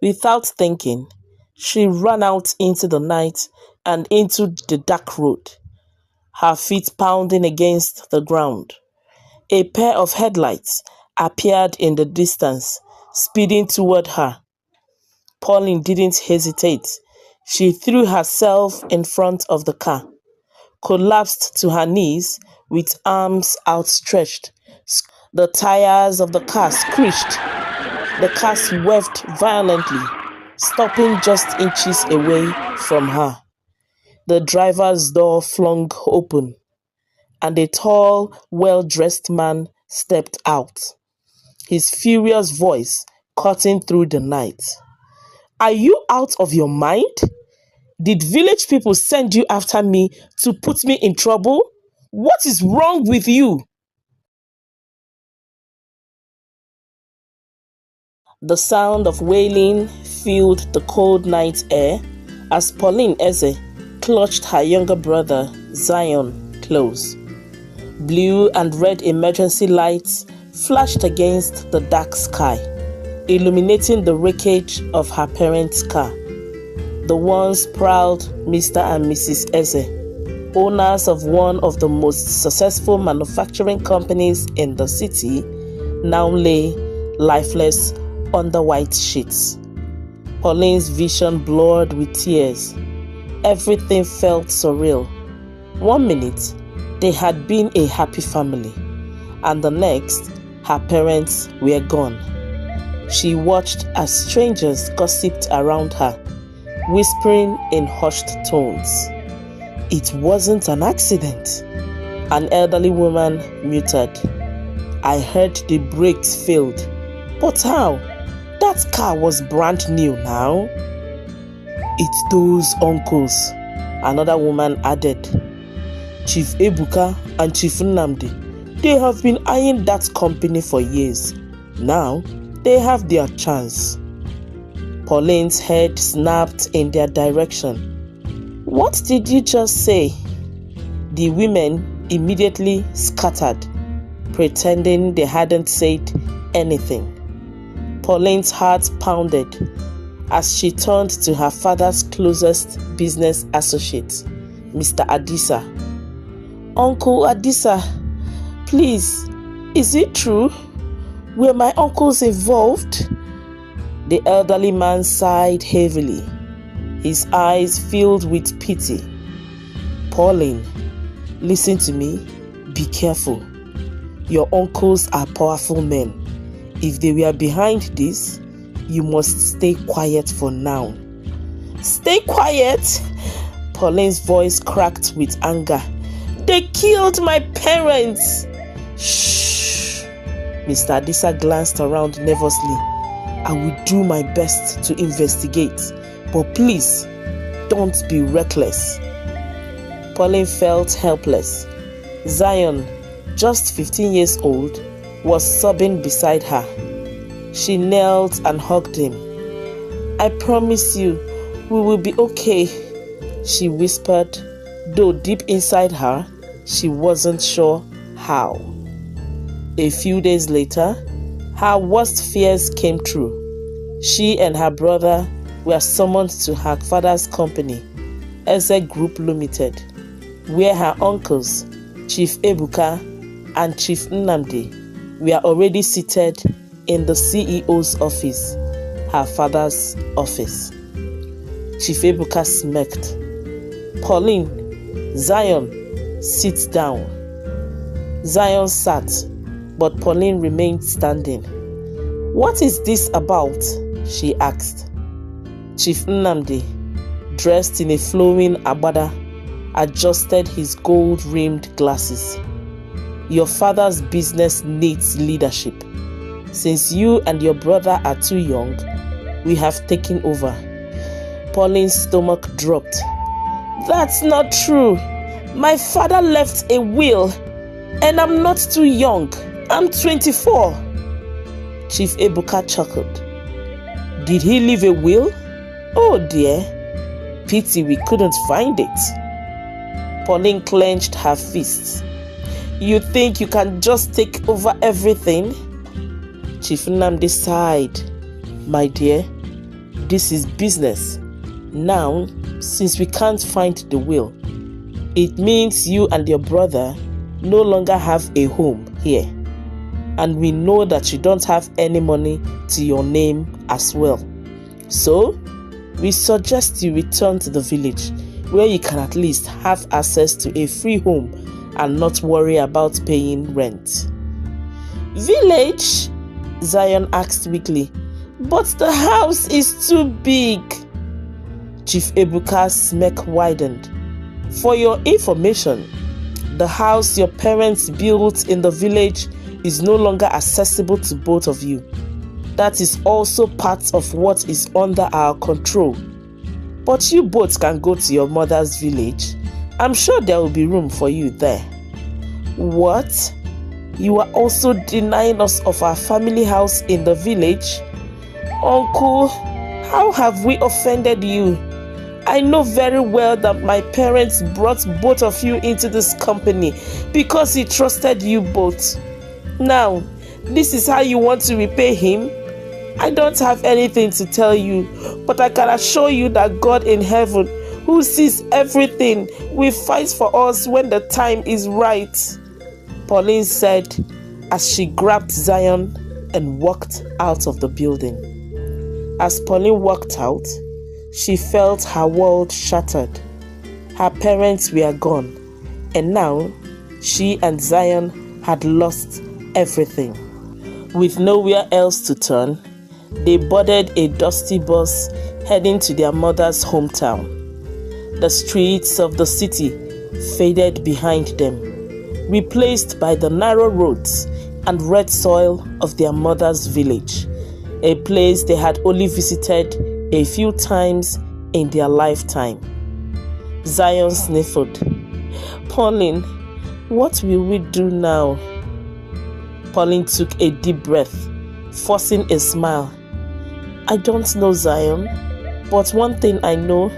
Without thinking, she ran out into the night and into the dark road, her feet pounding against the ground. A pair of headlights appeared in the distance, speeding toward her. Pauline didn't hesitate. She threw herself in front of the car, collapsed to her knees with arms outstretched. The tires of the car screeched. The car swerved violently, stopping just inches away from her. The driver's door flung open, and a tall, well-dressed man stepped out, his furious voice cutting through the night. "Are you out of your mind? Did village people send you after me to put me in trouble? What is wrong with you?" The sound of wailing filled the cold night air as Pauline Eze clutched her younger brother Zion close. Blue and red emergency lights flashed against the dark sky, illuminating the wreckage of her parents' car. The once proud Mr. and Mrs. Eze, owners of one of the most successful manufacturing companies in the city, now lay lifeless on the white sheets. Pauline's vision blurred with tears. Everything felt surreal. 1 minute, they had been a happy family, and the next, her parents were gone. She watched as strangers gossiped around her, whispering in hushed tones. "It wasn't an accident," an elderly woman muttered. "I heard the brakes failed. But how? That car was brand new now." "It's those uncles," another woman added. "Chief Ebuka and Chief Nnamdi, they have been eyeing that company for years. Now, they have their chance." Pauline's head snapped in their direction. "What did you just say?" The women immediately scattered, pretending they hadn't said anything. Pauline's heart pounded as she turned to her father's closest business associate, Mr. Adisa. "Uncle Adisa, please, is it true? Were my uncles involved?" The elderly man sighed heavily, his eyes filled with pity. "Pauline, listen to me. Be careful. Your uncles are powerful men. If they were behind this, you must stay quiet for now." "Stay quiet?" Pauline's voice cracked with anger. "They killed my parents!" "Shh!" Mr. Adisa glanced around nervously. "I will do my best to investigate, but please, don't be reckless." Pauline felt helpless. Zion, just 15 years old, was sobbing beside her. She knelt and hugged him. "I promise you, we will be okay," she whispered, though deep inside her, she wasn't sure how. A few days later, her worst fears came true. She and her brother were summoned to her father's company, Eze Group Limited, where her uncles, Chief Ebuka and Chief Nnamdi, were already seated in the CEO's office, her father's office. Chief Ebuka smirked. "Pauline, Zion, sit down." Zion sat, but Pauline remained standing. "What is this about?" she asked. Chief Nnamdi, dressed in a flowing agbada, adjusted his gold-rimmed glasses. "Your father's business needs leadership. Since you and your brother are too young, we have taken over." Pauline's stomach dropped. "That's not true. My father left a will, and I'm not too young. I'm 24. Chief Ebuka chuckled. "Did he leave a will? Oh dear. Pity we couldn't find it." Pauline clenched her fists. "You think you can just take over everything?" Chief Nnamdi sighed. "My dear, this is business. Now, since we can't find the will, it means you and your brother no longer have a home here. And we know that you don't have any money to your name as well. So, we suggest you return to the village where you can at least have access to a free home and not worry about paying rent. Village? Zion asked weakly. But the house is too big. Chief Ebuka's smirk widened. For your information, the house your parents built in the village is no longer accessible to both of you. That is also part of what is under our control. But you both can go to your mother's village. I'm sure there will be room for you there. What? You are also denying us of our family house in the village? Uncle, how have we offended you? I know very well that my parents brought both of you into this company because he trusted you both. Now, this is how you want to repay him? I don't have anything to tell you, but I can assure you that God in heaven, who sees everything, will fight for us when the time is right, Pauline said as she grabbed Zion and walked out of the building. As Pauline walked out, she felt her world shattered. Her parents were gone, and now she and Zion had lost everything. With nowhere else to turn, they boarded a dusty bus heading to their mother's hometown. The streets of the city faded behind them, replaced by the narrow roads and red soil of their mother's village, a place they had only visited a few times in their lifetime. Zion sniffled. Pauline, what will we do now? Pauline took a deep breath, forcing a smile. I don't know, Zion, but one thing I know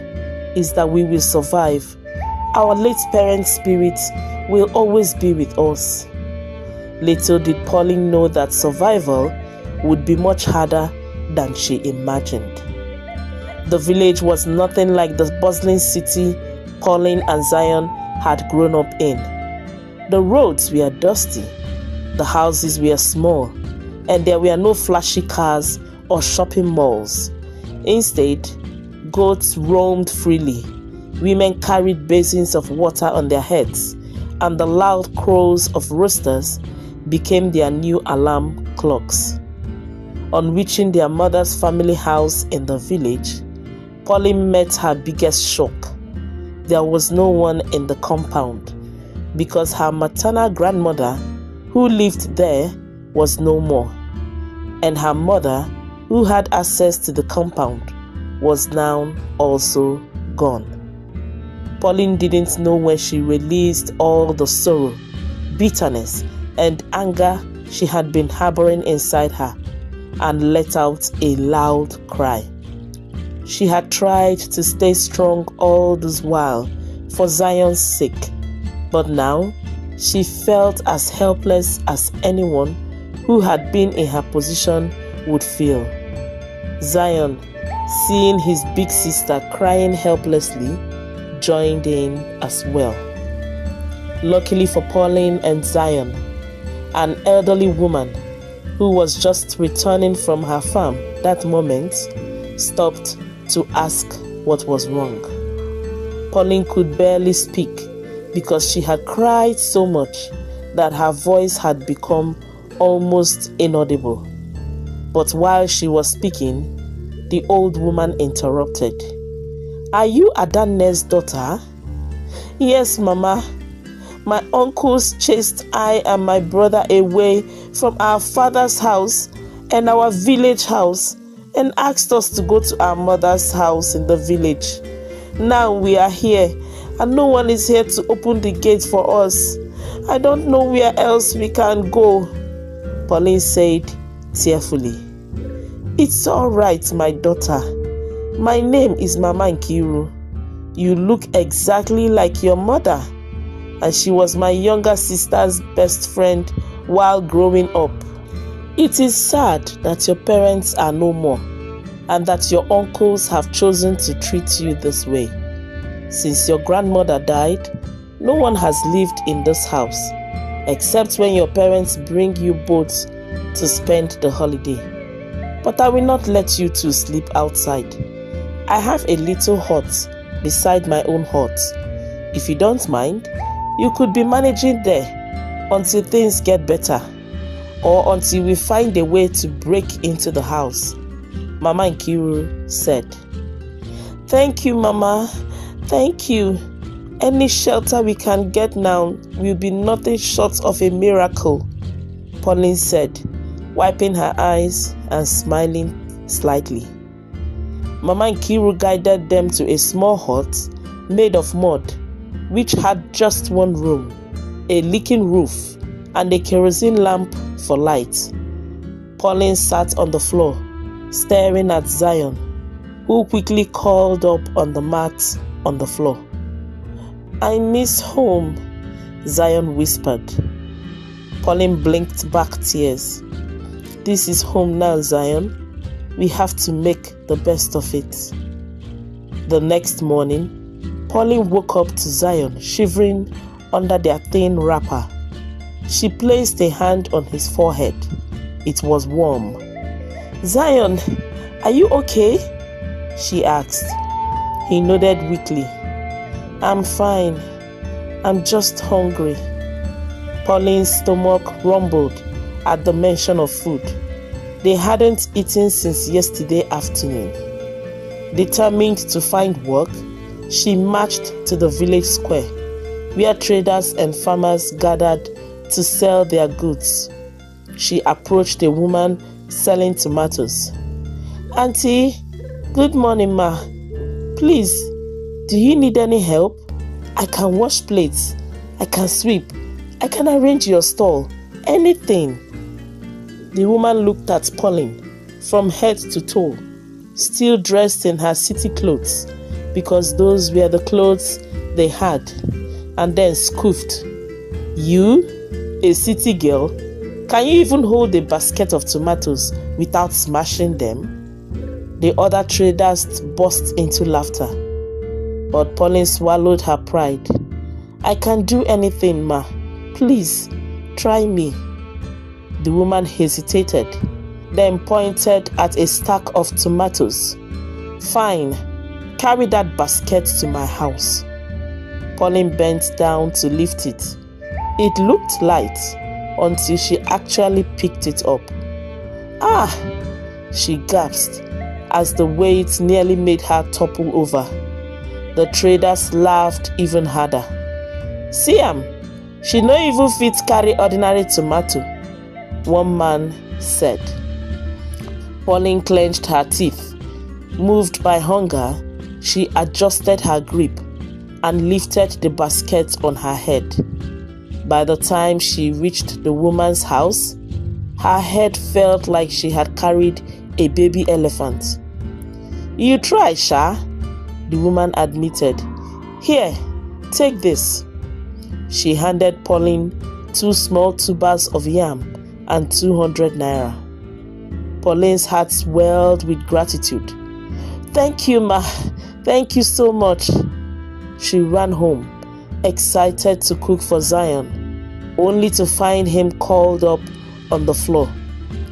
is that we will survive. Our late parents' spirits will always be with us. Little did Pauline know that survival would be much harder than she imagined. The village was nothing like the bustling city Pauline and Zion had grown up in. The roads were dusty, the houses were small, and there were no flashy cars or shopping malls. Instead, goats roamed freely, women carried basins of water on their heads, and the loud crows of roosters became their new alarm clocks. On reaching their mother's family house in the village, Pauline met her biggest shock. There was no one in the compound because her maternal grandmother, who lived there, was no more, and her mother, who had access to the compound, was now also gone. Pauline didn't know when she released all the sorrow, bitterness, and anger she had been harboring inside her and let out a loud cry. She had tried to stay strong all this while for Zion's sake, but now she felt as helpless as anyone who had been in her position would feel. Zion, seeing his big sister crying helplessly, joined in as well. Luckily for Pauline and Zion, an elderly woman who was just returning from her farm that moment stopped to ask what was wrong. Pauline could barely speak because she had cried so much that her voice had become almost inaudible. But while she was speaking, the old woman interrupted. Are you Adane's daughter? Yes, Mama. My uncles chased I and my brother away from our father's house and our village house and asked us to go to our mother's house in the village. Now we are here and no one is here to open the gate for us. I don't know where else we can go, Pauline said tearfully. It's all right, my daughter. My name is Mama Nkiru. You look exactly like your mother, and she was my younger sister's best friend while growing up. It is sad that your parents are no more, and that your uncles have chosen to treat you this way. Since your grandmother died, no one has lived in this house, except when your parents bring you both to spend the holiday. But I will not let you two sleep outside. I have a little hut beside my own hut. If you don't mind, you could be managing there until things get better, or until we find a way to break into the house, Mama Nkiru said. Thank you, Mama. Thank you. Any shelter we can get now will be nothing short of a miracle, Pauline said, wiping her eyes and smiling slightly. Mama Nkiru guided them to a small hut made of mud, which had just one room, a leaking roof, and a kerosene lamp for light. Pauline sat on the floor, staring at Zion, who quickly curled up on the mat on the floor. I miss home, Zion whispered. Pauline blinked back tears. This is home now, Zion. We have to make the best of it. The next morning, Pauline woke up to Zion shivering under their thin wrapper. She placed a hand on his forehead. It was warm. Zion, are you okay? She asked. He nodded weakly. I'm fine. I'm just hungry. Pauline's stomach rumbled at the mention of food. They hadn't eaten since yesterday afternoon. Determined to find work, she marched to the village square, where traders and farmers gathered to sell their goods. She approached a woman selling tomatoes. Auntie, good morning, ma. Please, do you need any help? I can wash plates. I can sweep. I can arrange your stall. Anything. The woman looked at Pauline from head to toe, still dressed in her city clothes, because those were the clothes they had, and then scoffed. You, a city girl, can you even hold a basket of tomatoes without smashing them? The other traders burst into laughter, but Pauline swallowed her pride. I can do anything, ma. Please, try me. The woman hesitated, then pointed at a stack of tomatoes. Fine, carry that basket to my house. Pauline bent down to lift it. It looked light until she actually picked it up. Ah! She gasped as the weight nearly made her topple over. The traders laughed even harder. See am, she no even fit carry ordinary tomato, one man said. Pauline clenched her teeth. Moved by hunger, she adjusted her grip and lifted the basket on her head. By the time she reached the woman's house, her head felt like she had carried a baby elephant. You try, Sha, the woman admitted. Here, take this. She handed Pauline 2 small tubers of yam and 200 naira. Pauline's heart swelled with gratitude. Thank you, ma. Thank you so much. She ran home, excited to cook for Zion, only to find him curled up on the floor,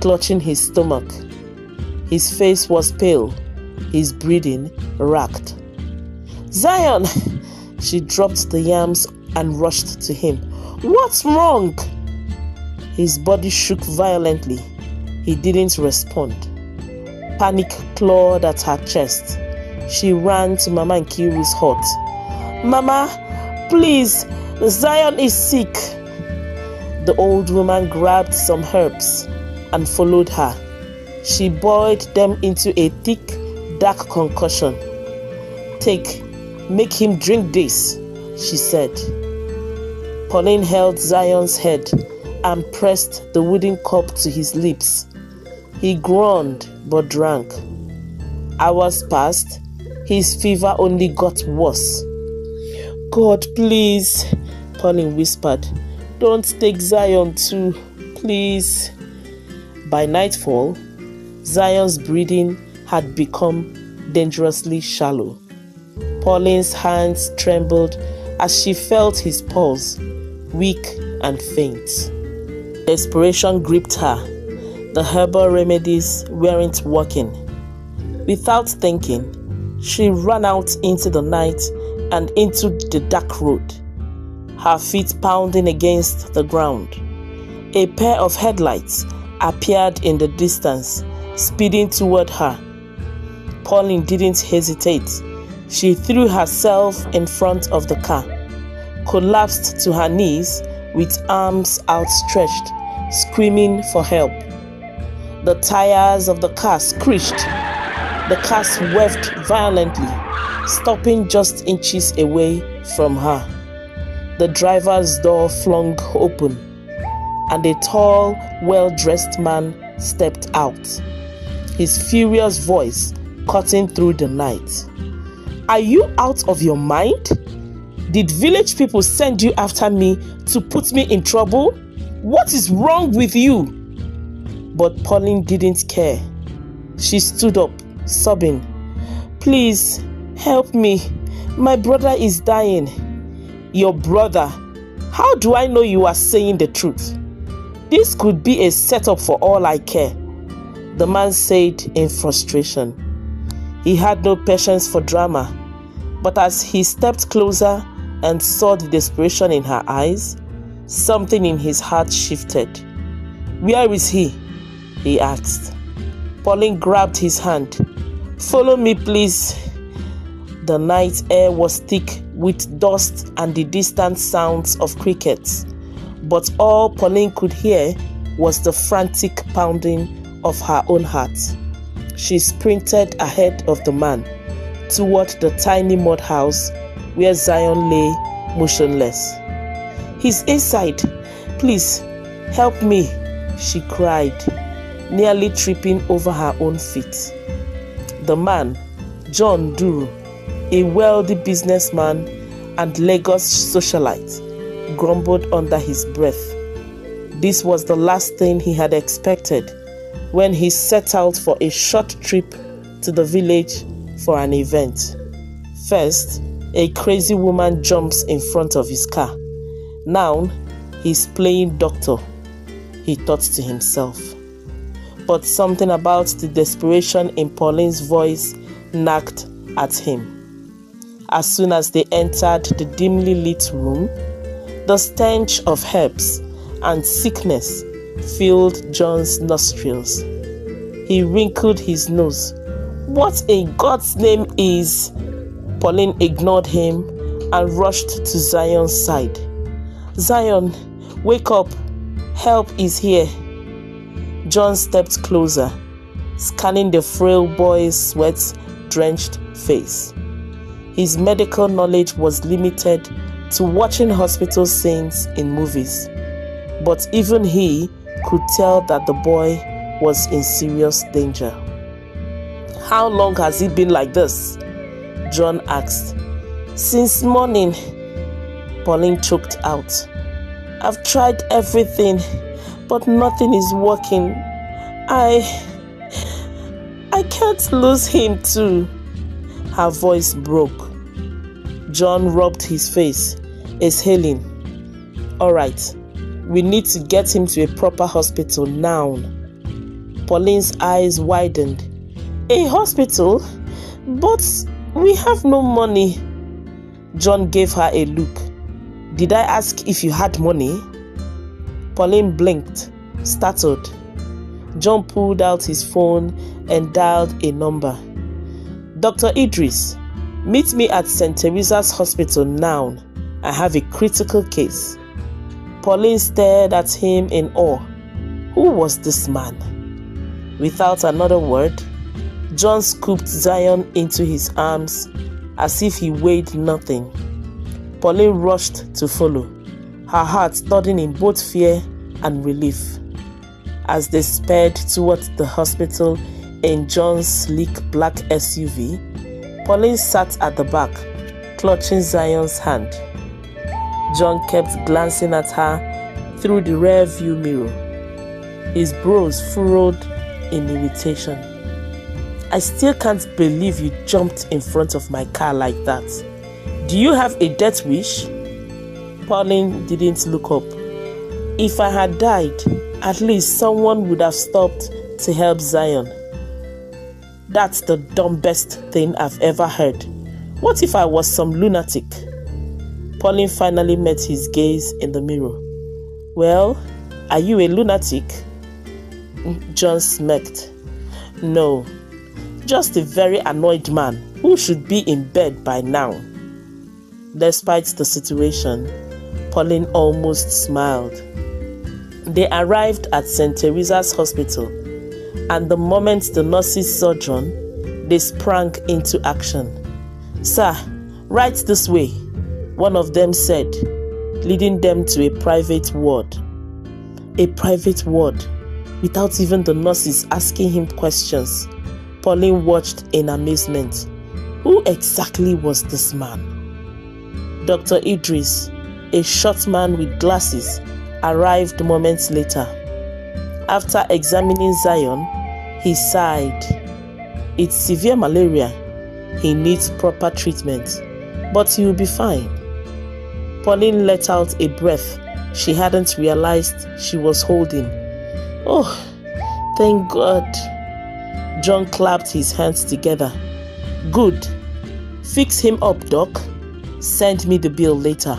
clutching his stomach. His face was pale, his breathing racked. Zion! She dropped the yams and rushed to him. What's wrong? His body shook violently. He didn't respond. Panic clawed at her chest. She ran to Mama Nkiru's hut. Mama, please, Zion is sick. The old woman grabbed some herbs and followed her. She boiled them into a thick, dark concoction. Take, make him drink this, she said. Pauline held Zion's head and pressed the wooden cup to his lips. He groaned but drank. Hours passed. His fever only got worse. God, please, Pauline whispered. Don't take Zion too, please. By nightfall, Zion's breathing had become dangerously shallow. Pauline's hands trembled as she felt his pulse, weak and faint. Desperation gripped her. The herbal remedies weren't working. Without thinking, she ran out into the night and into the dark road, her feet pounding against the ground. A pair of headlights appeared in the distance, speeding toward her. Pauline didn't hesitate. She threw herself in front of the car, collapsed to her knees with arms outstretched, screaming for help. The tires of the car screeched. The car swerved violently, stopping just inches away from her. The driver's door flung open, and a tall, well-dressed man stepped out, his furious voice cutting through the night. "Are you out of your mind? Did village people send you after me to put me in trouble? What is wrong with you?" But Pauline didn't care. She stood up, sobbing. "Please, help me. My brother is dying." "Your brother? How do I know you are saying the truth? This could be a setup for all I care," the man said in frustration. He had no patience for drama, but as he stepped closer and saw the desperation in her eyes, something in his heart shifted. "Where is he?" he asked. Pauline grabbed his hand. "Follow me, please." The night air was thick with dust and the distant sounds of crickets, but all Pauline could hear was the frantic pounding of her own heart. She sprinted ahead of the man toward the tiny mud house where Zion lay motionless. "He's inside. Please, help me," she cried, nearly tripping over her own feet. The man, John Duru, a wealthy businessman and Lagos socialite, grumbled under his breath. This was the last thing he had expected when he set out for a short trip to the village for an event. First, a crazy woman jumps in front of his car. Now, he's playing doctor, he thought to himself. But something about the desperation in Pauline's voice nagged at him. As soon as they entered the dimly lit room, the stench of herbs and sickness filled John's nostrils. He wrinkled his nose. "What in God's name is..." Pauline ignored him and rushed to Zion's side. "Zion, wake up. Help is here." John stepped closer, scanning the frail boy's sweat-drenched face. His medical knowledge was limited to watching hospital scenes in movies, but even he could tell that the boy was in serious danger. "How long has he been like this?" John asked. "Since morning," Pauline choked out. "I've tried everything, but nothing is working. I can't lose him too." Her voice broke. John rubbed his face, exhaling. "All right, we need to get him to a proper hospital now." Pauline's eyes widened. "A hospital? But we have no money." John gave her a look. "Did I ask if you had money?" Pauline blinked, startled. John pulled out his phone and dialed a number. "Dr. Idris, meet me at St. Teresa's Hospital now. I have a critical case." Pauline stared at him in awe. Who was this man? Without another word, John scooped Zion into his arms as if he weighed nothing. Pauline rushed to follow, her heart thudding in both fear and relief. As they sped towards the hospital in John's sleek black SUV, Pauline sat at the back, clutching Zion's hand. John kept glancing at her through the rear-view mirror, his brows furrowed in irritation. I still can't believe you jumped in front of my car like that. Do you have a death wish? Pauline didn't look up. If I had died, at least someone would have stopped to help Zion. That's the dumbest thing I've ever heard. What if I was some lunatic? Pauline finally met his gaze in the mirror. Well, are you a lunatic? John smirked. No, just a very annoyed man who should be in bed by now. Despite the situation, Pauline almost smiled. They arrived at St. Teresa's Hospital, and the moment the nurses saw John, they sprang into action. Sir, right this way, one of them said, leading them to a private ward. A private ward, without even the nurses asking him questions. Pauline watched in amazement. Who exactly was this man? Dr. Idris, a short man with glasses, arrived moments later. After examining Zion, he sighed. It's severe malaria. He needs proper treatment, but he will be fine. Pauline let out a breath she hadn't realized she was holding. Oh, thank God. John clapped his hands together. Good. Fix him up, Doc. Send me the bill later.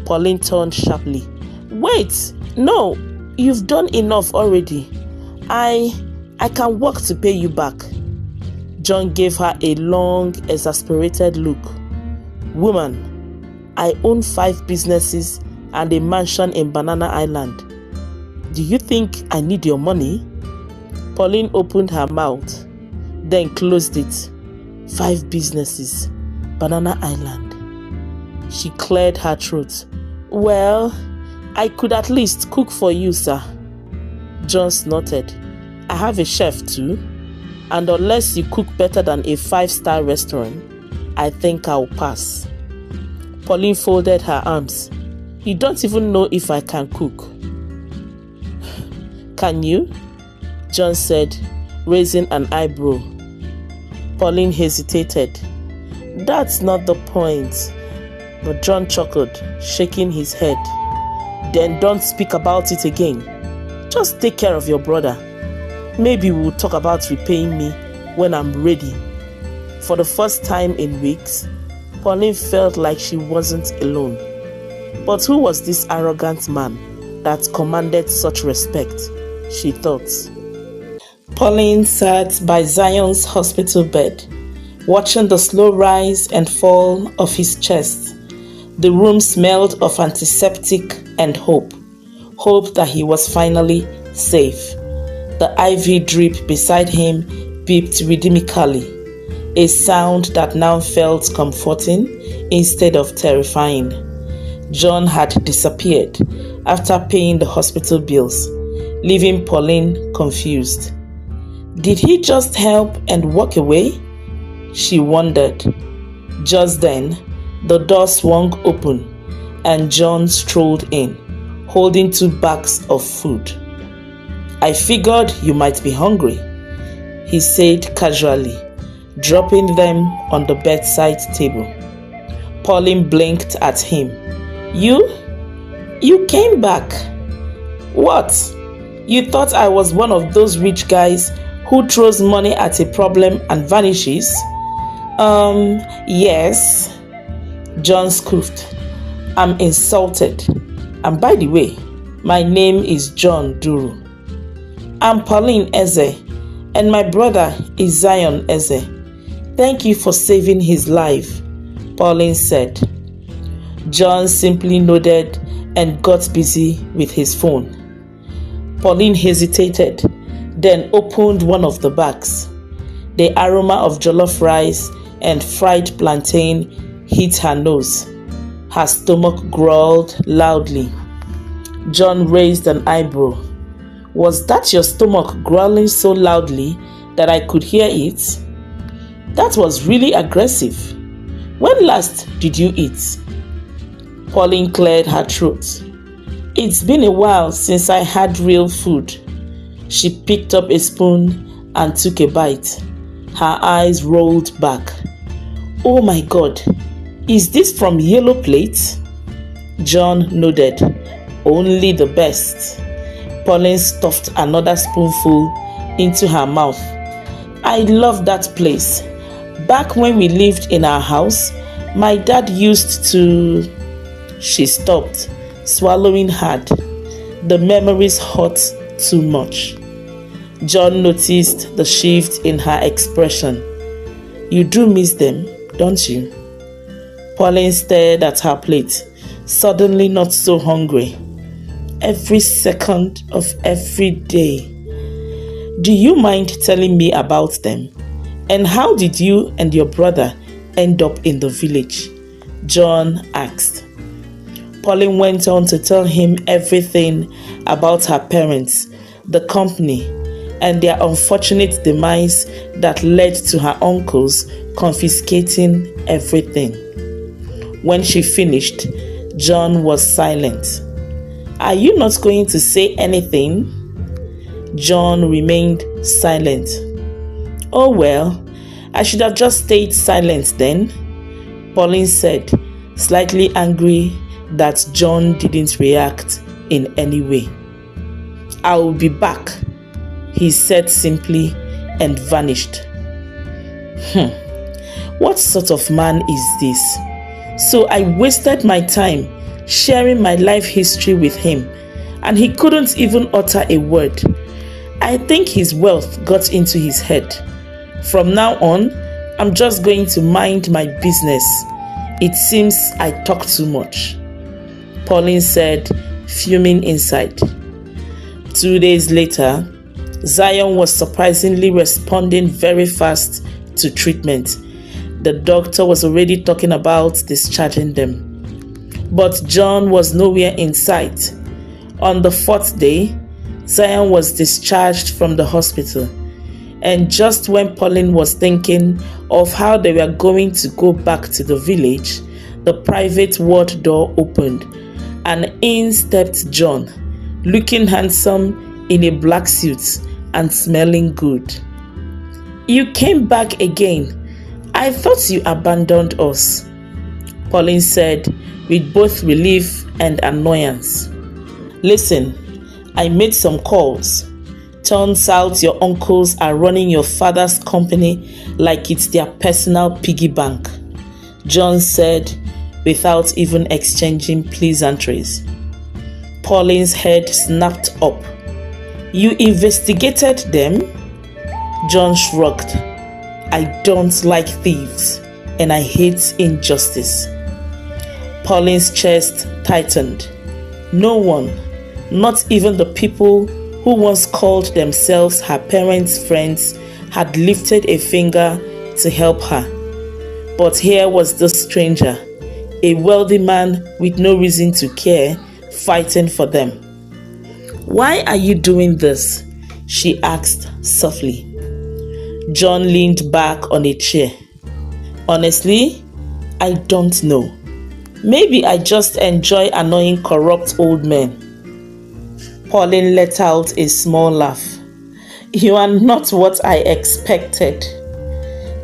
Pauline turned sharply. Wait, no, you've done enough already. I can work to pay you back. John gave her a long, exasperated look. Woman, I own 5 businesses and a mansion in Banana Island. Do you think I need your money? Pauline opened her mouth, then closed it. 5 businesses, Banana Island. She cleared her throat. Well, I could at least cook for you, sir. John snorted. I have a chef too, and unless you cook better than a 5-star restaurant, I think I'll pass. Pauline folded her arms. You don't even know if I can cook. Can you? John said, raising an eyebrow. Pauline hesitated. That's not the point. But John chuckled, shaking his head. Then don't speak about it again. Just take care of your brother. Maybe we'll talk about repaying me when I'm ready. For the first time in weeks, Pauline felt like she wasn't alone. But who was this arrogant man that commanded such respect? She thought. Pauline sat by Zion's hospital bed, watching the slow rise and fall of his chest. The room smelled of antiseptic and hope. Hope that he was finally safe. The IV drip beside him beeped rhythmically, a sound that now felt comforting instead of terrifying. John had disappeared after paying the hospital bills, leaving Pauline confused. Did he just help and walk away? She wondered. Just then, the door swung open and John strolled in, holding 2 bags of food. I figured you might be hungry, he said casually, dropping them on the bedside table. Pauline blinked at him. You came back. What? You thought I was one of those rich guys who throws money at a problem and vanishes? Yes. John scoffed. I'm insulted. And by the way, my name is John Duru. I'm Pauline Eze, and my brother is Zion Eze. Thank you for saving his life, Pauline said. John simply nodded and got busy with his phone. Pauline hesitated, then opened one of the bags. The aroma of jollof rice and fried plantain hit her nose. Her stomach growled loudly. John raised an eyebrow. Was that your stomach growling so loudly that I could hear it? That was really aggressive. When last did you eat? Pauline cleared her throat. It's been a while since I had real food. She picked up a spoon and took a bite. Her eyes rolled back. "Oh my God, is this from Yellow Plate?" John nodded. "Only the best." Pauline stuffed another spoonful into her mouth. "I love that place. Back when we lived in our house, my dad used to..." She stopped, swallowing hard. The memories hurt too much. John noticed the shift in her expression. "You do miss them, don't you?" Pauline stared at her plate, suddenly not so hungry. "Every second of every day." "Do you mind telling me about them? And how did you and your brother end up in the village?" John asked. Pauline went on to tell him everything about her parents, the company, and their unfortunate demise that led to her uncles confiscating everything. When she finished, John was silent. "Are you not going to say anything?" John remained silent. "Oh well, I should have just stayed silent then," Pauline said, slightly angry that John didn't react in any way. "I'll be back," he said simply and vanished. What sort of man is this? So I wasted my time sharing my life history with him, and he couldn't even utter a word. I think his wealth got into his head. From now on, I'm just going to mind my business. It seems I talk too much," Pauline said, fuming inside. 2 days later, Zion was surprisingly responding very fast to treatment. The doctor was already talking about discharging them. But John was nowhere in sight. On the 4th day, Zion was discharged from the hospital. And just when Pauline was thinking of how they were going to go back to the village, the private ward door opened, and in stepped John, looking handsome in a black suit and smelling good. "You came back again. I thought you abandoned us," Pauline said with both relief and annoyance. "Listen, I made some calls. Turns out your uncles are running your father's company like it's their personal piggy bank," John said without even exchanging pleasantries. Pauline's head snapped up. "You investigated them?" John shrugged. "I don't like thieves, and I hate injustice." Pauline's chest tightened. No one, not even the people who once called themselves her parents' friends, had lifted a finger to help her. But here was this stranger, a wealthy man with no reason to care, fighting for them. "Why are you doing this?" she asked softly. John leaned back on a chair. "Honestly, I don't know. Maybe I just enjoy annoying corrupt old men." Pauline let out a small laugh. "You are not what I expected."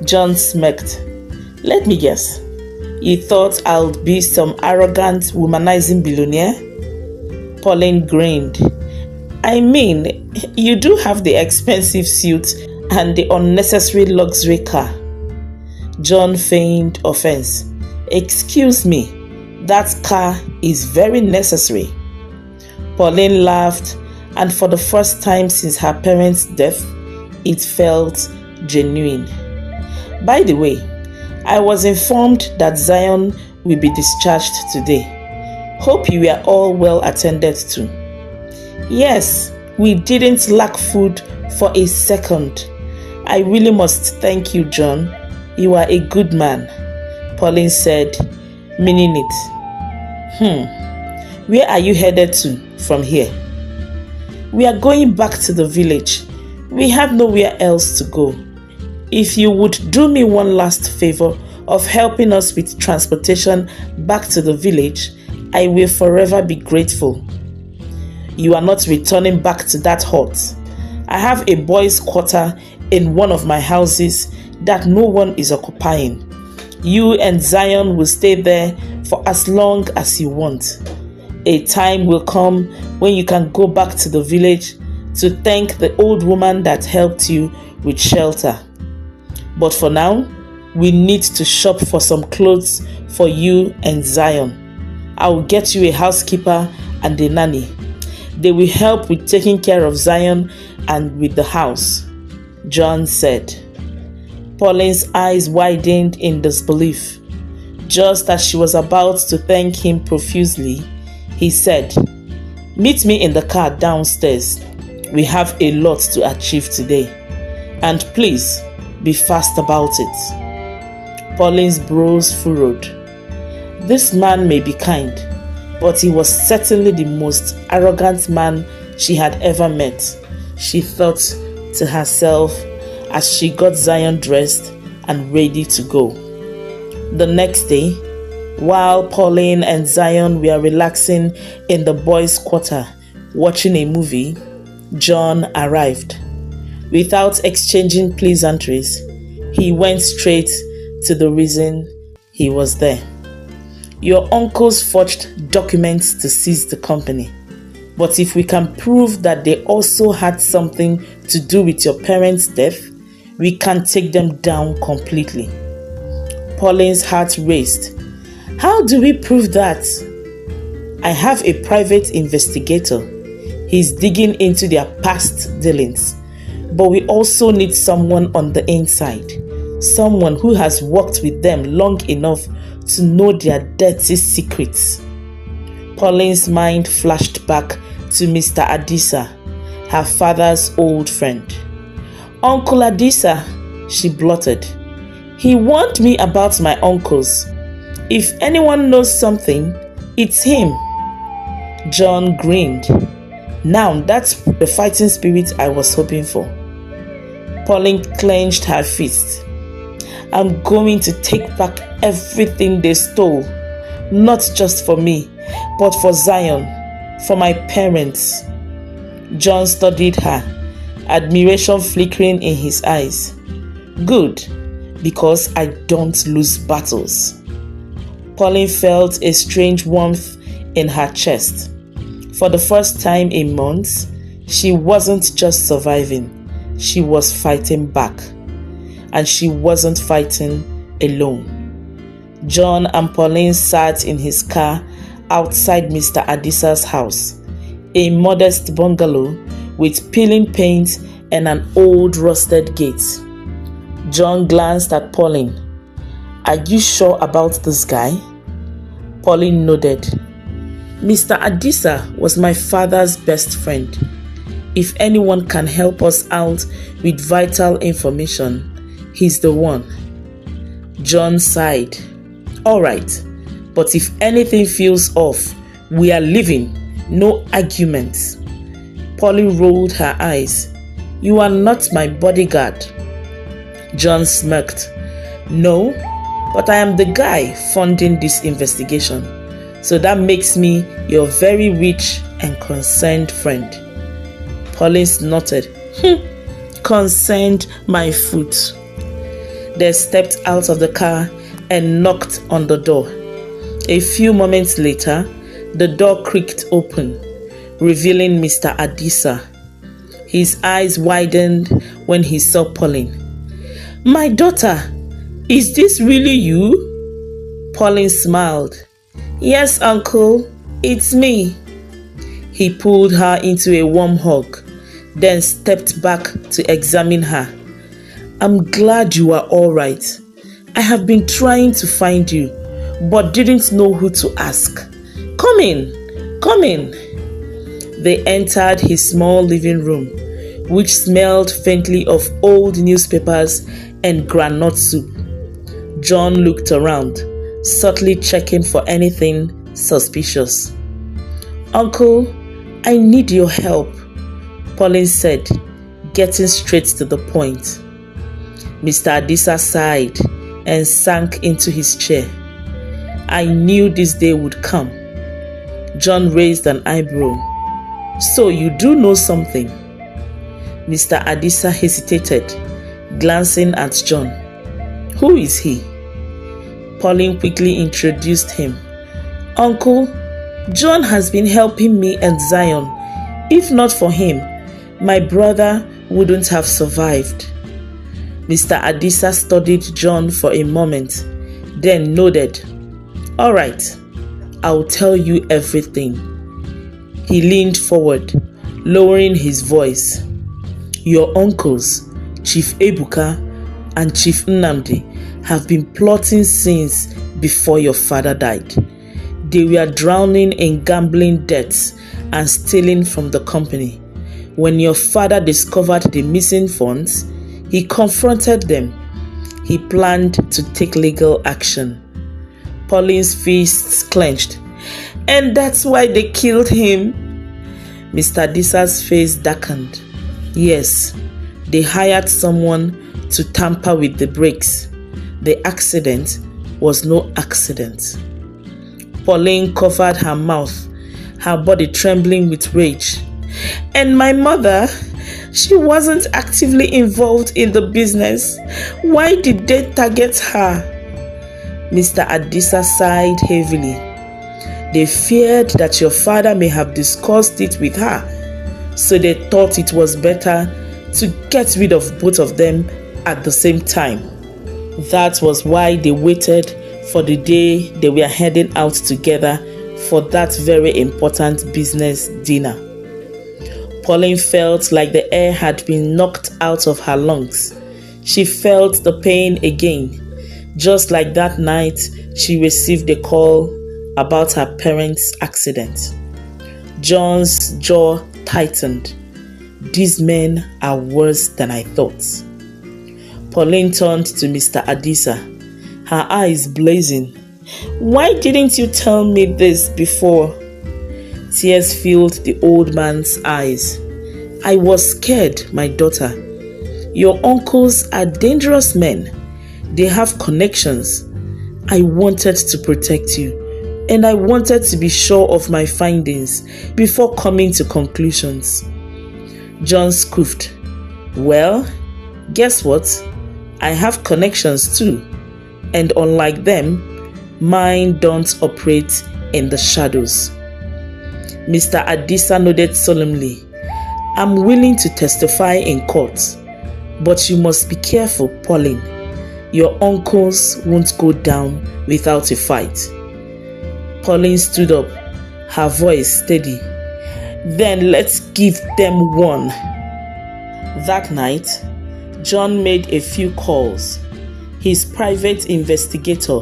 John smirked. "Let me guess. You thought I'll be some arrogant, womanizing billionaire?" Pauline grinned. "I mean, you do have the expensive suit and the unnecessary luxury car." John feigned offense. "Excuse me, that car is very necessary." Pauline laughed, and for the first time since her parents' death, it felt genuine. "By the way, I was informed that Zion will be discharged today. Hope you were all well attended to." "Yes, we didn't lack food for a second. I really must thank you, John. You are a good man," Pauline said, meaning it. Where are you headed to from here?" "We are going back to the village. We have nowhere else to go. If you would do me one last favor of helping us with transportation back to the village, I will forever be grateful." "You are not returning back to that hut. I have a boys' quarter in one of my houses that no one is occupying. You and Zion will stay there for as long as you want. A time will come when you can go back to the village to thank the old woman that helped you with shelter. But for now, we need to shop for some clothes for you and Zion. I will get you a housekeeper and a nanny. They will help with taking care of Zion and with the house, John said. Pauline's eyes widened in disbelief. Just as she was about to thank him profusely, he said, "Meet me in the car downstairs. We have a lot to achieve today. And please, be fast about it." Pauline's brows furrowed. This man may be kind, but he was certainly the most arrogant man she had ever met, she thought to herself as she got Zion dressed and ready to go. The next day, while Pauline and Zion were relaxing in the boys' quarter watching a movie, John arrived. Without exchanging pleasantries, he went straight to the reason he was there. "Your uncles forged documents to seize the company. But if we can prove that they also had something to do with your parents' death, we can take them down completely." Pauline's heart raced. "How do we prove that?" "I have a private investigator. He's digging into their past dealings. But we also need someone on the inside. Someone who has worked with them long enough to know their dirty secrets." Pauline's mind flashed back to Mr. Adisa, her father's old friend. "Uncle Adisa," she blurted. "He warned me about my uncles. If anyone knows something, it's him." John grinned. "Now that's the fighting spirit I was hoping for." Pauline clenched her fist. "I'm going to take back everything they stole, not just for me, but for Zion, for my parents." John studied her, admiration flickering in his eyes. "Good, because I don't lose battles." Pauline felt a strange warmth in her chest. For the first time in months, she wasn't just surviving, she was fighting back. And she wasn't fighting alone. John and Pauline sat in his car outside Mr. Adisa's house, a modest bungalow with peeling paint and an old rusted gate. John glanced at Pauline. "Are you sure about this guy?" Pauline nodded. "Mr. Adisa was my father's best friend. If anyone can help us out with vital information, he's the one." John sighed. "All right, but if anything feels off, we are leaving. No arguments." Pauline rolled her eyes. "You are not my bodyguard." John smirked. "No, but I am the guy funding this investigation, so that makes me your very rich and concerned friend." Pauline snorted. "Concerned my foot." They stepped out of the car and knocked on the door. A few moments later, the door creaked open, revealing Mr. Adisa. His eyes widened when he saw Pauline. "My daughter, is this really you?" Pauline smiled. "Yes, uncle, it's me." He pulled her into a warm hug, then stepped back to examine her. "I'm glad you are all right. I have been trying to find you, but didn't know who to ask. Come in, come in." They entered his small living room, which smelled faintly of old newspapers and groundnut soup. John looked around, subtly checking for anything suspicious. "Uncle, I need your help," Pauline said, getting straight to the point. Mr. Adisa sighed and sank into his chair. "I knew this day would come." John raised an eyebrow. "So you do know something?" Mr. Adisa hesitated, glancing at John. Who is he? Pauline quickly introduced him. Uncle, John has been helping me and Zion. If not for him, my brother wouldn't have survived. Mr. Adisa studied John for a moment, then nodded. All right, I'll tell you everything. He leaned forward, lowering his voice. Your uncles, Chief Ebuka and Chief Nnamdi, have been plotting since before your father died. They were drowning in gambling debts and stealing from the company. When your father discovered the missing funds, he confronted them. He planned to take legal action. Pauline's fists clenched. And that's why they killed him? Mr. Adisa's face darkened. Yes, they hired someone to tamper with the brakes. The accident was no accident. Pauline covered her mouth, her body trembling with rage. And my mother, she wasn't actively involved in the business. Why did they target her? Mr. Adisa sighed heavily. They feared that your father may have discussed it with her, so they thought it was better to get rid of both of them at the same time. That was why they waited for the day they were heading out together for that very important business dinner. Pauline felt like the air had been knocked out of her lungs. She felt the pain again, just like that night she received a call about her parents' accident. John's jaw tightened. These men are worse than I thought. Pauline turned to Mr. Adisa, her eyes blazing. Why didn't you tell me this before? Tears filled the old man's eyes. I was scared, my daughter. Your uncles are dangerous men. They have connections. I wanted to protect you, and I wanted to be sure of my findings before coming to conclusions. John scoffed. Well, guess what? I have connections too, and unlike them, mine don't operate in the shadows. Mr. Adisa nodded solemnly. I'm willing to testify in court, but you must be careful, Pauline. Your uncles won't go down without a fight. Pauline stood up, her voice steady. Then let's give them one. That night, John made a few calls. His private investigator,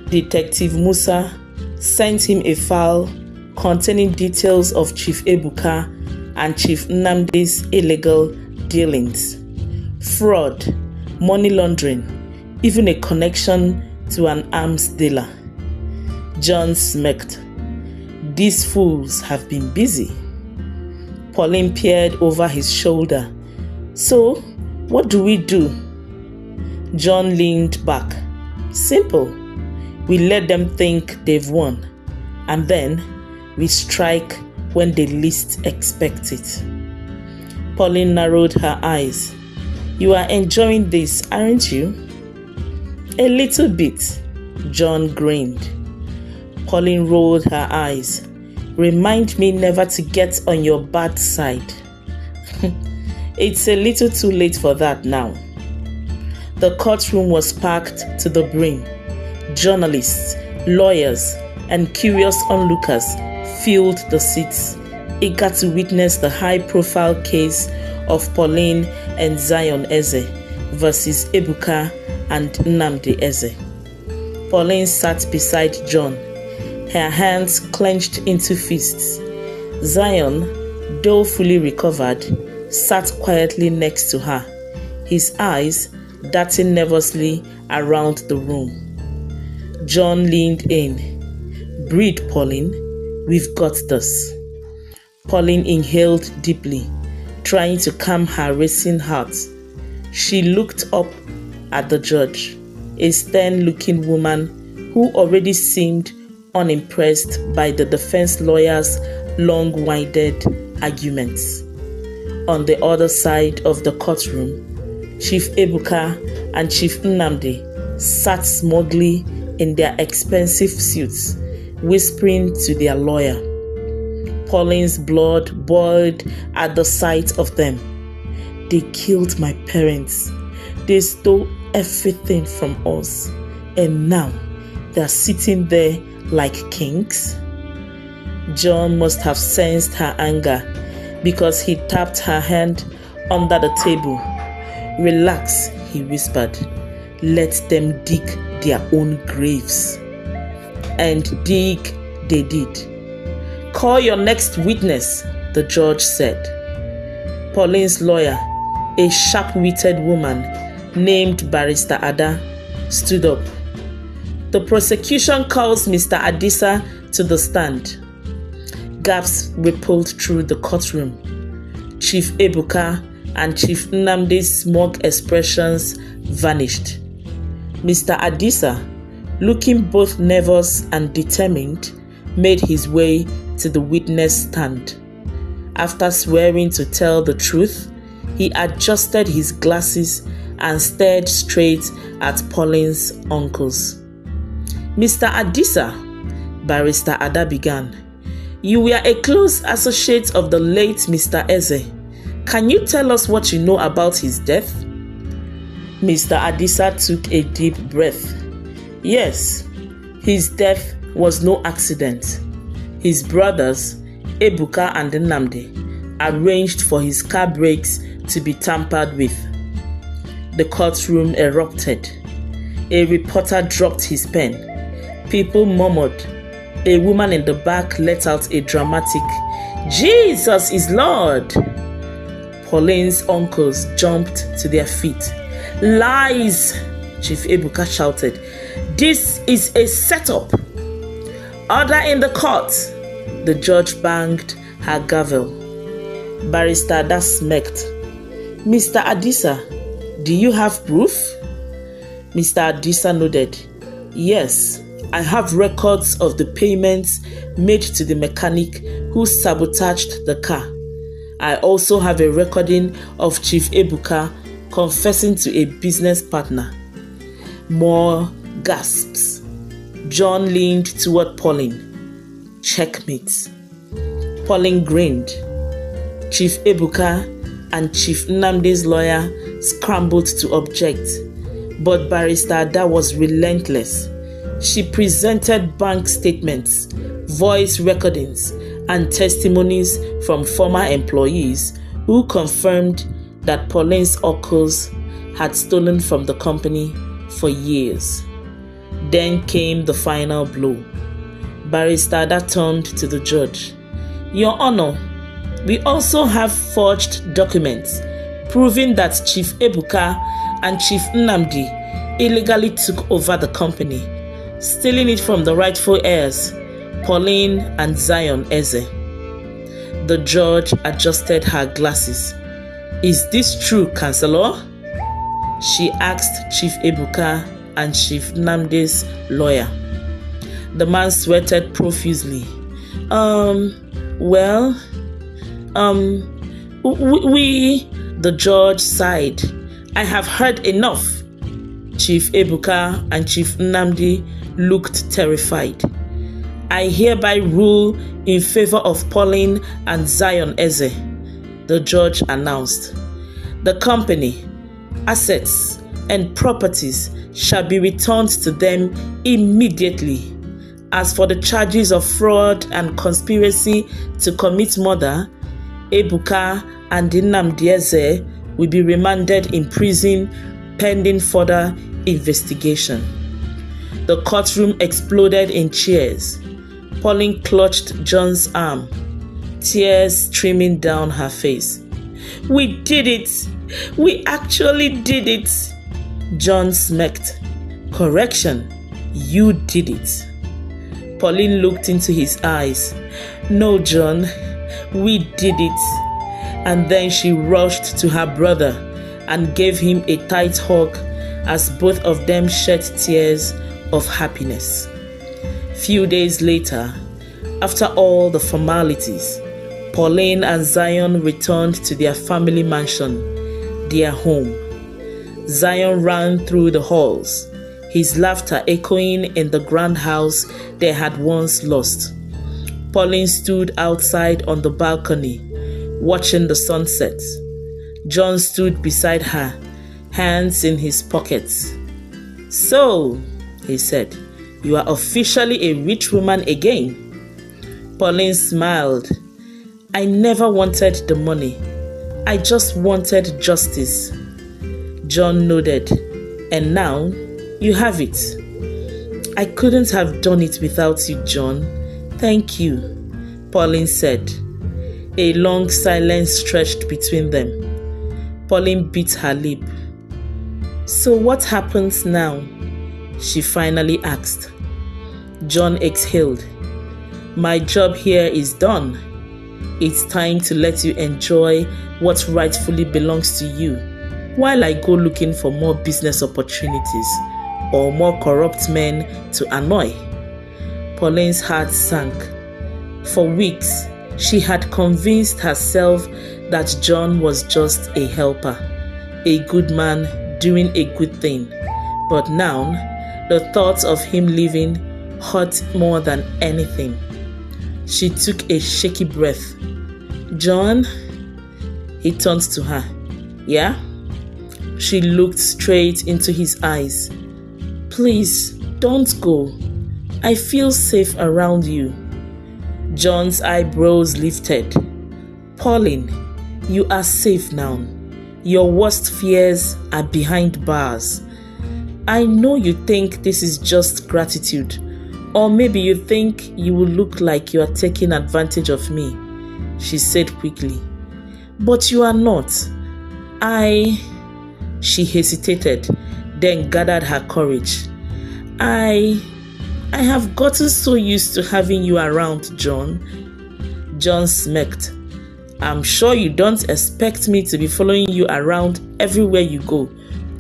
Detective Musa, sent him a file containing details of Chief Ebuka and Chief Nnamdi's illegal dealings, fraud, money laundering, even a connection to an arms dealer. John smirked. These fools have been busy. Pauline peered over his shoulder. So, what do we do? John leaned back. Simple. We let them think they've won, and then we strike when they least expect it. Pauline narrowed her eyes. You are enjoying this, aren't you? A little bit, John grinned. Pauline rolled her eyes. Remind me never to get on your bad side. It's a little too late for that now. The courtroom was packed to the brim. Journalists, lawyers, and curious onlookers filled the seats, eager to witness the high-profile case of Pauline and Zion Eze versus Ebuka and Nnamdi Eze. Pauline sat beside John, her hands clenched into fists. Zion, though fully recovered, sat quietly next to her, his eyes darting nervously around the room. John leaned in. Breathe, Pauline. We've got this. Pauline inhaled deeply, trying to calm her racing heart. She looked up at the judge, a stern-looking woman who already seemed unimpressed by the defense lawyer's long-winded arguments. On the other side of the courtroom, Chief Ebuka and Chief Nnamdi sat smugly in their expensive suits, whispering to their lawyer. Pauline's blood boiled at the sight of them. They killed my parents. They stole everything from us. And now they're sitting there like kings. John must have sensed her anger because he tapped her hand under the table. Relax, he whispered. Let them dig their own graves. And dig they did. Call your next witness, the judge said. Pauline's lawyer, a sharp-witted woman named Barrister Ada, stood up. The prosecution calls Mr. Adisa to the stand. Gasps rippled through the courtroom. Chief Ebuka and Chief Nnamdi's smug expressions vanished. Mr. Adisa, looking both nervous and determined, made his way to the witness stand. After swearing to tell the truth, he adjusted his glasses and stared straight at Pauline's uncles. Mr. Adisa, Barrister Ada began, you were a close associate of the late Mr. Eze. Can you tell us what you know about his death? Mr. Adisa took a deep breath. Yes, his death was no accident. His brothers, Ebuka and Nnamdi, arranged for his car brakes to be tampered with. The courtroom erupted. A reporter dropped his pen. People murmured. A woman in the back let out a dramatic, Jesus is Lord! Pauline's uncles jumped to their feet. Lies! Chief Ebuka shouted. This is a setup! Order in the court! The judge banged her gavel. Barrister Ada smirked. Mr. Adisa, do you have proof? Mr. Adisa nodded. Yes, I have records of the payments made to the mechanic who sabotaged the car. I also have a recording of Chief Ebuka confessing to a business partner. More gasps. John leaned toward Pauline. Checkmate. Pauline grinned. Chief Ebuka and Chief Nnamdi's lawyer scrambled to object, but Barrister Ada was relentless. She presented bank statements, voice recordings, and testimonies from former employees who confirmed that Pauline's uncles had stolen from the company for years. Then came the final blow. Barrister Ada turned to the judge. Your Honor, we also have forged documents proving that Chief Ebuka and Chief Nnamdi illegally took over the company, stealing it from the rightful heirs, Pauline and Zion Eze. The judge adjusted her glasses. Is this true, Counselor? She asked Chief Ebuka and Chief Nnamdi's lawyer. The man sweated profusely. The judge sighed. I have heard enough. Chief Ebuka and Chief Nnamdi looked terrified. I hereby rule in favor of Pauline and Zion Eze, the judge announced. The company, assets, and properties shall be returned to them immediately. As for the charges of fraud and conspiracy to commit murder, Ebuka and Nnamdi Eze will be remanded in prison pending further investigation. The courtroom exploded in cheers. Pauline clutched John's arm, tears streaming down her face. We did it! We actually did it! John smirked. Correction, you did it. Pauline looked into his eyes. No, John, we did it. And then she rushed to her brother and gave him a tight hug as both of them shed tears of happiness. Few days later, after all the formalities, Pauline and Zion returned to their family mansion, their home. Zion ran through the halls, his laughter echoing in the grand house they had once lost. Pauline stood outside on the balcony, watching the sunset. John stood beside her, hands in his pockets. "So," he said, "you are officially a rich woman again." Pauline smiled. "I never wanted the money. I just wanted justice." John nodded. "And now, you have it." "I couldn't have done it without you, John. Thank you," Pauline said. A long silence stretched between them. Pauline bit her lip. "So what happens now?" she finally asked. John exhaled. "My job here is done. It's time to let you enjoy what rightfully belongs to you, while I go looking for more business opportunities or more corrupt men to annoy." Pauline's heart sank. For weeks, she had convinced herself that John was just a helper, a good man doing a good thing. But now, the thought of him leaving hurt more than anything. She took a shaky breath. "John?" He turned to her. "Yeah?" She looked straight into his eyes. "Please, don't go. I feel safe around you." John's eyebrows lifted. "Pauline, you are safe now. Your worst fears are behind bars. I know you think this is just gratitude, or maybe you think you will look like you are taking advantage of me," she said quickly. "But you are not. She hesitated, then gathered her courage. I have gotten so used to having you around, John." John smirked. "I'm sure you don't expect me to be following you around everywhere you go,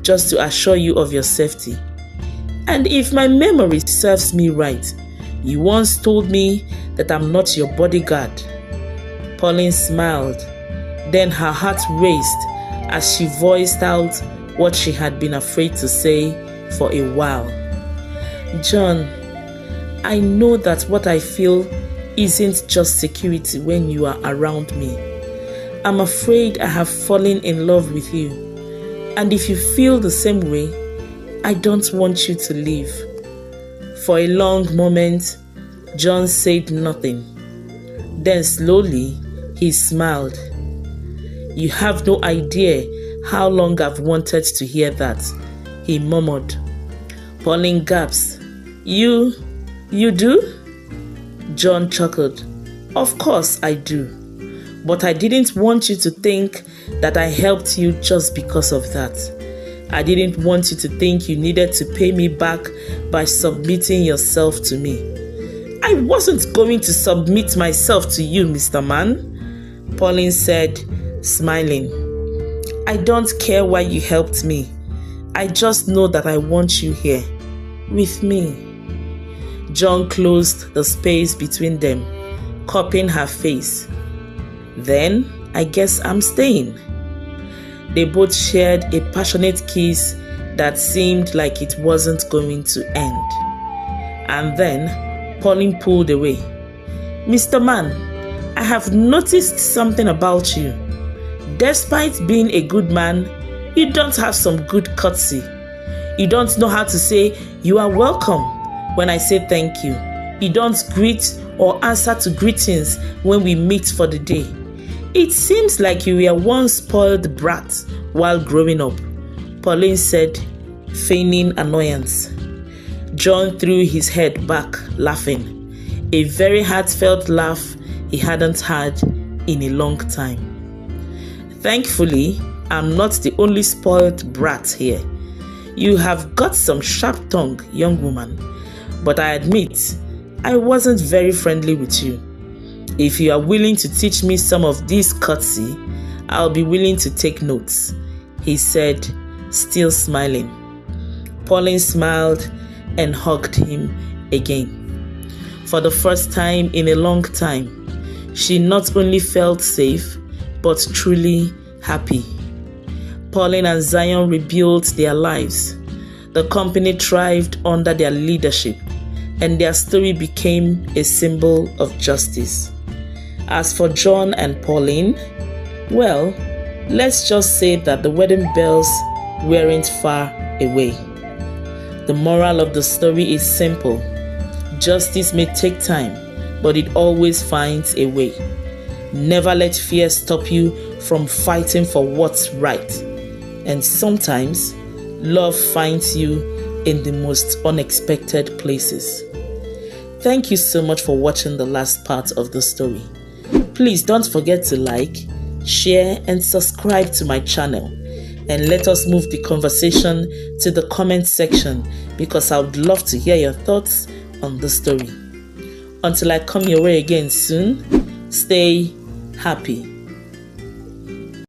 just to assure you of your safety. And if my memory serves me right, you once told me that I'm not your bodyguard." Pauline smiled. Then her heart raced as she voiced out what she had been afraid to say for a while. "John, I know that what I feel isn't just security when you are around me. I'm afraid I have fallen in love with you. And if you feel the same way, I don't want you to leave." For a long moment, John said nothing. Then slowly, he smiled. "You have no idea how long I've wanted to hear that," he murmured. Pauline gasped. You do?" John chuckled. "Of course I do. But I didn't want you to think that I helped you just because of that. I didn't want you to think you needed to pay me back by submitting yourself to me." "I wasn't going to submit myself to you, Mr. Man," Pauline said, smiling. "I don't care why you helped me. I just know that I want you here, with me." John closed the space between them, cupping her face. "Then, I guess I'm staying." They both shared a passionate kiss that seemed like it wasn't going to end. And then, Pauline pulled away. "Mr. Man, I have noticed something about you. Despite being a good man, you don't have some good courtesy. You don't know how to say, 'You are welcome,' when I say thank you. You don't greet or answer to greetings when we meet for the day. It seems like you were one spoiled brat while growing up," Pauline said, feigning annoyance. John threw his head back, laughing, a very heartfelt laugh he hadn't had in a long time. "Thankfully, I'm not the only spoiled brat here. You have got some sharp tongue, young woman, but I admit I wasn't very friendly with you. If you are willing to teach me some of this courtesy, I'll be willing to take notes," he said, still smiling. Pauline smiled and hugged him again. For the first time in a long time, she not only felt safe, but truly happy. Pauline and Zion rebuilt their lives. The The company thrived under their leadership, and their story became a symbol of justice. As for John and Pauline, well, let's just say that the wedding bells weren't far away. The moral of the story is simple. Justice may take time, but it always finds a way. Never let fear stop you from fighting for what's right. And sometimes, love finds you in the most unexpected places. Thank you so much for watching the last part of the story. Please don't forget to like, share, and subscribe to my channel. And let us move the conversation to the comment section, because I would love to hear your thoughts on the story. Until I come your way again soon, stay happy.